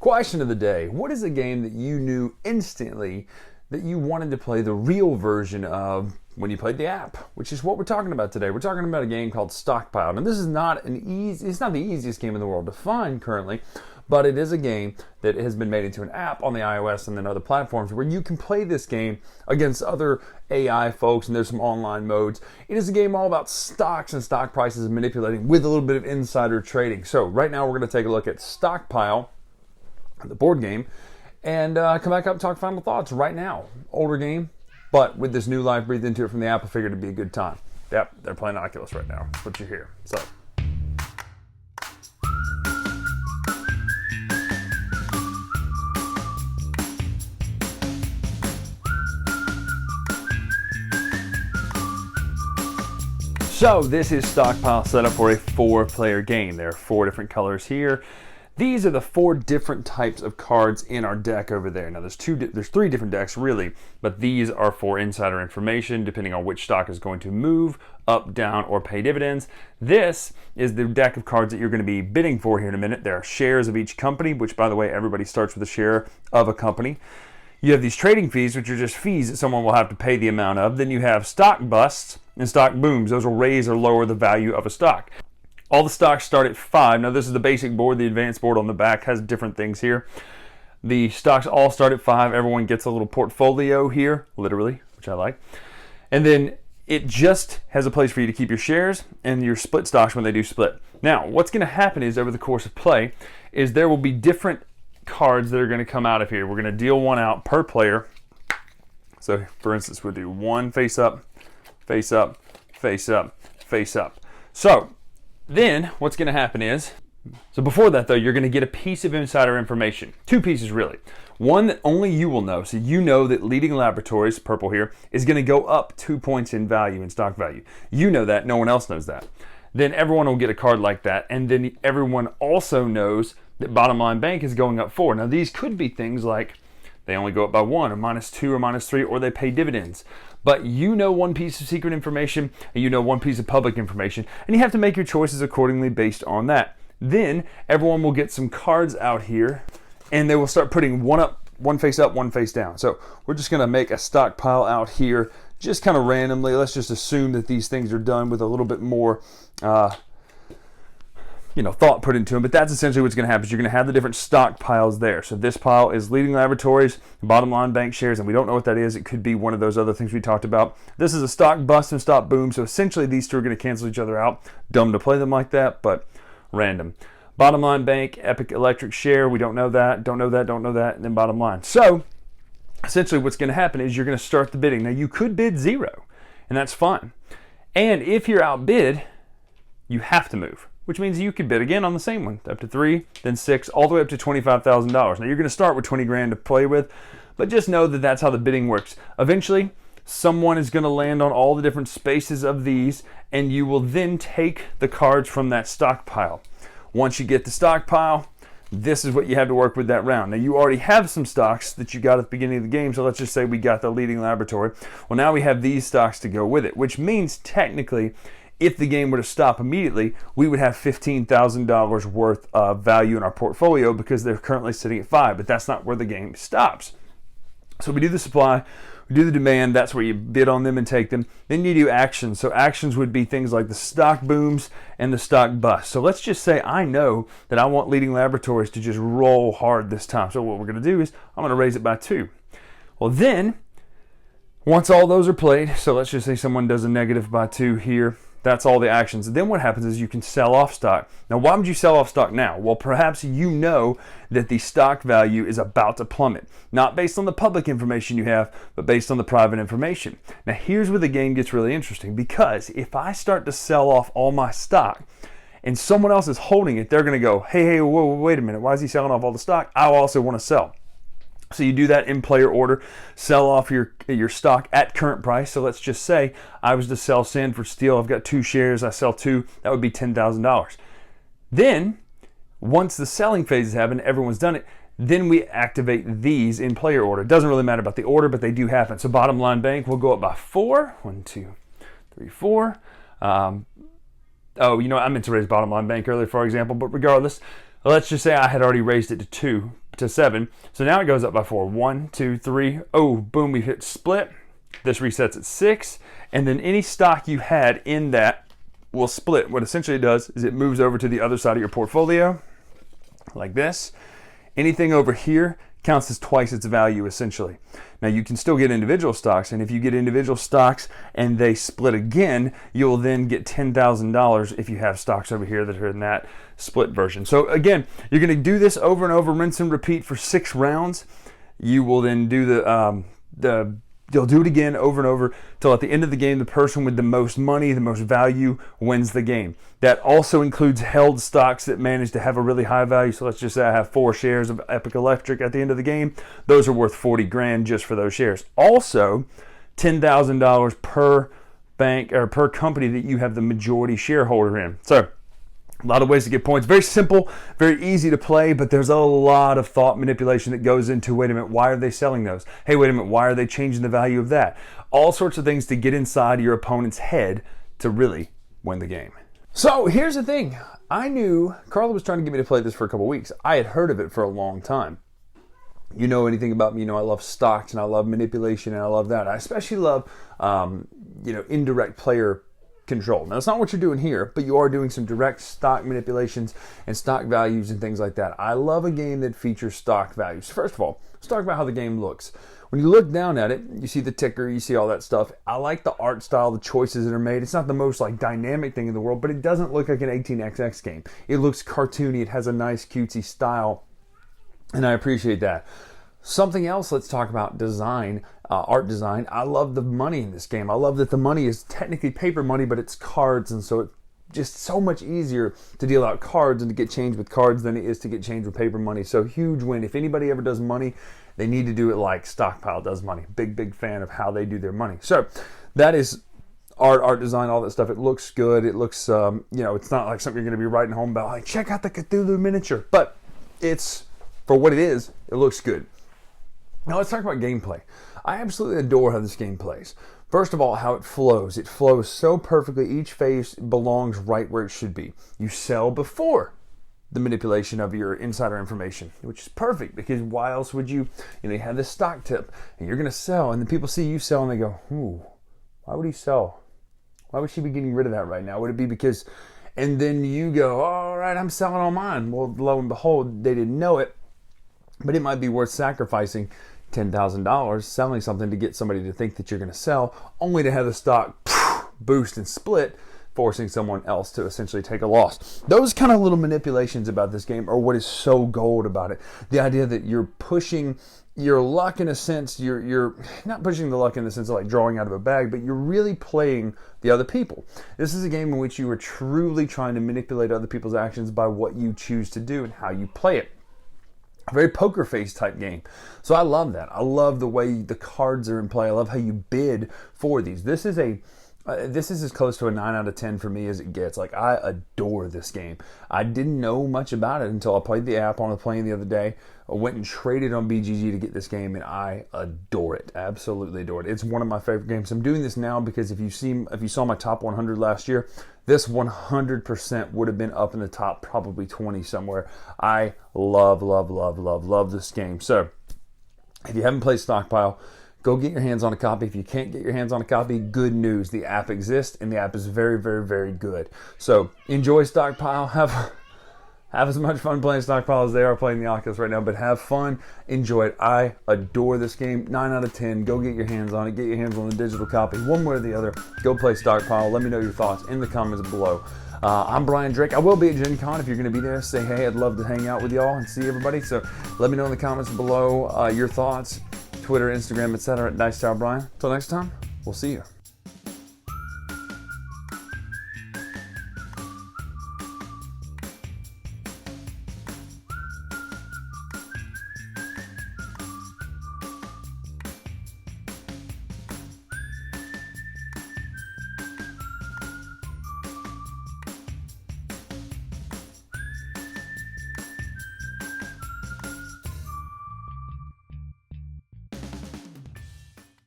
Question of the day: what is a game that you knew instantly that you wanted to play the real version of when you played the app? Which is what we're talking about today. We're talking about a game called Stockpile. And this is not it's not the easiest game in the world to find currently, but it is a game that has been made into an app on the iOS and then other platforms where you can play this game against other AI folks, and there's some online modes. It is a game all about stocks and stock prices and manipulating with a little bit of insider trading. So right now we're going to take a look at Stockpile, the board game, and come back up and talk final thoughts right now. Older game, but with this new life breathed into it from the app, I figured it'd be a good time. Yep, they're playing Oculus right now. That's what you hear. So this is Stockpile set up for a 4-player game. There are 4 different colors here. These are the 4 different types of cards in our deck over there. Now there's 3 different decks really, but these are for insider information depending on which stock is going to move up, down, or pay dividends. This is the deck of cards that you're going to be bidding for here in a minute. There are shares of each company, which by the way, everybody starts with a share of a company. You have these trading fees, which are just fees that someone will have to pay the amount of. Then you have stock busts and stock booms. Those will raise or lower the value of a stock. All the stocks start at 5. Now this is the basic board. The advanced board on the back has different things here. The stocks all start at 5. Everyone gets a little portfolio here, literally, which I like. And then it just has a place for you to keep your shares and your split stocks when they do split. Now, what's going to happen is over the course of play is there will be different cards that are going to come out of here. We're going to deal one out per player. So for instance, we'll do 1 face up, face up, face up, face up. So then what's going to happen is, so before that though, you're going to get a piece of insider information. 2 pieces really. One that only you will know. So you know that Leading Laboratories, purple here, is going to go up 2 points in value, in stock value. You know that, no one else knows that. Then everyone will get a card like that, and then everyone also knows that Bottom Line Bank is going up 4. Now these could be things like they only go up by 1 or -2 or -3, or they pay dividends. But you know one piece of secret information and you know one piece of public information, and you have to make your choices accordingly based on that. Then everyone will get some cards out here and they will start putting 1 up, 1 face up, 1 face down. So we're just going to make a stockpile out here just kind of randomly. Let's just assume that these things are done with a little bit more thought put into them, but that's essentially what's going to happen. Is you're going to have the different stockpiles there. So this pile is Leading Laboratories, Bottom Line Bank shares, and we don't know what that is. It could be one of those other things we talked about. This is a stock bust and stock boom, so essentially these 2 are going to cancel each other out. Dumb to play them like that, but random. Bottom Line Bank, Epic Electric share, we don't know that, don't know that, don't know that, and then bottom line. So essentially what's going to happen is you're going to start the bidding. Now you could bid 0, and that's fine. And if you're outbid, you have to move, which means you could bid again on the same one, up to 3, then 6, all the way up to $25,000. Now you're going to start with 20 grand to play with, but just know that that's how the bidding works. Eventually, someone is going to land on all the different spaces of these, and you will then take the cards from that stockpile. Once you get the stockpile, this is what you have to work with that round. Now you already have some stocks that you got at the beginning of the game, so let's just say we got the Leading Laboratory. Well, now we have these stocks to go with it, which means technically if the game were to stop immediately, we would have $15,000 worth of value in our portfolio because they're currently sitting at 5, but that's not where the game stops. So we do the supply, we do the demand, that's where you bid on them and take them. Then you do actions. So actions would be things like the stock booms and the stock busts. So let's just say I know that I want Leading Laboratories to just roll hard this time. So what we're going to do is I'm going to raise it by 2. Well then, once all those are played, so let's just say someone does a negative by 2 here, that's all the actions. And then what happens is you can sell off stock. Now, why would you sell off stock now? Well, perhaps you know that the stock value is about to plummet. Not based on the public information you have, but based on the private information. Now, here's where the game gets really interesting, because if I start to sell off all my stock and someone else is holding it, they're going to go, hey, whoa, wait a minute. Why is he selling off all the stock? I also want to sell. So you do that in player order, sell off your stock at current price. So let's just say I was to sell Sanford Steel. I've got 2 shares. I sell 2. That would be $10,000. Then, once the selling phase has happened, everyone's done it, then we activate these in player order. It doesn't really matter about the order, but they do happen. So Bottom Line Bank will go up by 4. 1, 2, 3, 4. I meant to raise Bottom Line Bank earlier, for example, but regardless, let's just say I had already raised it to 2. to 7. So now it goes up by 4. 1, 2, 3. Oh, boom, we hit split. This resets at 6. And then any stock you had in that will split. What essentially it does is it moves over to the other side of your portfolio like this. Anything over here counts as twice its value essentially. Now you can still get individual stocks, and if you get individual stocks and they split again, you'll then get $10,000 if you have stocks over here that are in that split version. So again, you're going to do this over and over, rinse and repeat for 6 rounds. You will then do you'll do it again over and over till at the end of the game, the person with the most money, the most value wins the game. That also includes held stocks that manage to have a really high value. So let's just say I have 4 shares of Epic Electric at the end of the game. Those are worth 40 grand just for those shares. Also, $10,000 per bank or per company that you have the majority shareholder in. So a lot of ways to get points. Very simple, very easy to play, but there's a lot of thought manipulation that goes into, wait a minute, why are they selling those? Hey, wait a minute, why are they changing the value of that? All sorts of things to get inside your opponent's head to really win the game. So here's the thing. I knew Carla was trying to get me to play this for a couple weeks. I had heard of it for a long time. You know anything about me, you know I love stocks and I love manipulation and I love that. I especially love indirect player control. Now, that's not what you're doing here, but you are doing some direct stock manipulations and stock values and things like that. I love a game that features stock values. First of all, let's talk about how the game looks. When you look down at it, you see the ticker, you see all that stuff. I like the art style, the choices that are made. It's not the most dynamic thing in the world, but it doesn't look like an 18xx game. It looks cartoony. It has a nice cutesy style, and I appreciate that. Something else, let's talk about design, art design. I love the money in this game. I love that the money is technically paper money, but it's cards, and so it's just so much easier to deal out cards and to get change with cards than it is to get change with paper money. So huge win. If anybody ever does money, they need to do it like Stockpile does money. Big fan of how they do their money. So that is art design, all that stuff. It looks good. It looks, it's not like something you're going to be writing home about, like, check out the Cthulhu miniature. But it's, for what it is, it looks good. Now let's talk about gameplay. I absolutely adore how this game plays. First of all, how it flows. It flows so perfectly. Each phase belongs right where it should be. You sell before the manipulation of your insider information, which is perfect because why else would you have this stock tip and you're going to sell, and then people see you sell and they go, ooh, why would he sell? Why would she be getting rid of that right now? Would it be because, and then you go, all right, I'm selling all mine. Well, lo and behold, they didn't know it, but it might be worth sacrificing $10,000 selling something to get somebody to think that you're going to sell, only to have the stock boost and split, forcing someone else to essentially take a loss. Those kind of little manipulations about this game are what is so gold about it. The idea that you're pushing your luck in a sense, you're not pushing the luck in the sense of like drawing out of a bag, but you're really playing the other people. This is a game in which you are truly trying to manipulate other people's actions by what you choose to do and how you play it. A very poker face type game. So I love that. I love the way the cards are in play. I love how you bid for these. This is as close to a 9 out of 10 for me as it gets. Like, I adore this game. I didn't know much about it until I played the app on the plane the other day. I went and traded on BGG to get this game, and I adore it. Absolutely adore it. It's one of my favorite games. I'm doing this now because if you saw my top 100 last year, this 100% would have been up in the top probably 20 somewhere. I love this game. So if you haven't played Stockpile, go get your hands on a copy. If you can't get your hands on a copy, good news. The app exists, and the app is very, very, very good. So enjoy Stockpile. Have as much fun playing Stockpile as they are playing the Oculus right now, but have fun. Enjoy it. I adore this game. 9 out of 10. Go get your hands on it. Get your hands on the digital copy. One way or the other. Go play Stockpile. Let me know your thoughts in the comments below. I'm Bryan Drake. I will be at Gen Con. If you're going to be there, say hey. I'd love to hang out with y'all and see everybody. So let me know in the comments below your thoughts. Twitter, Instagram, etc. at Dice Tower Bryan. Until next time, we'll see you.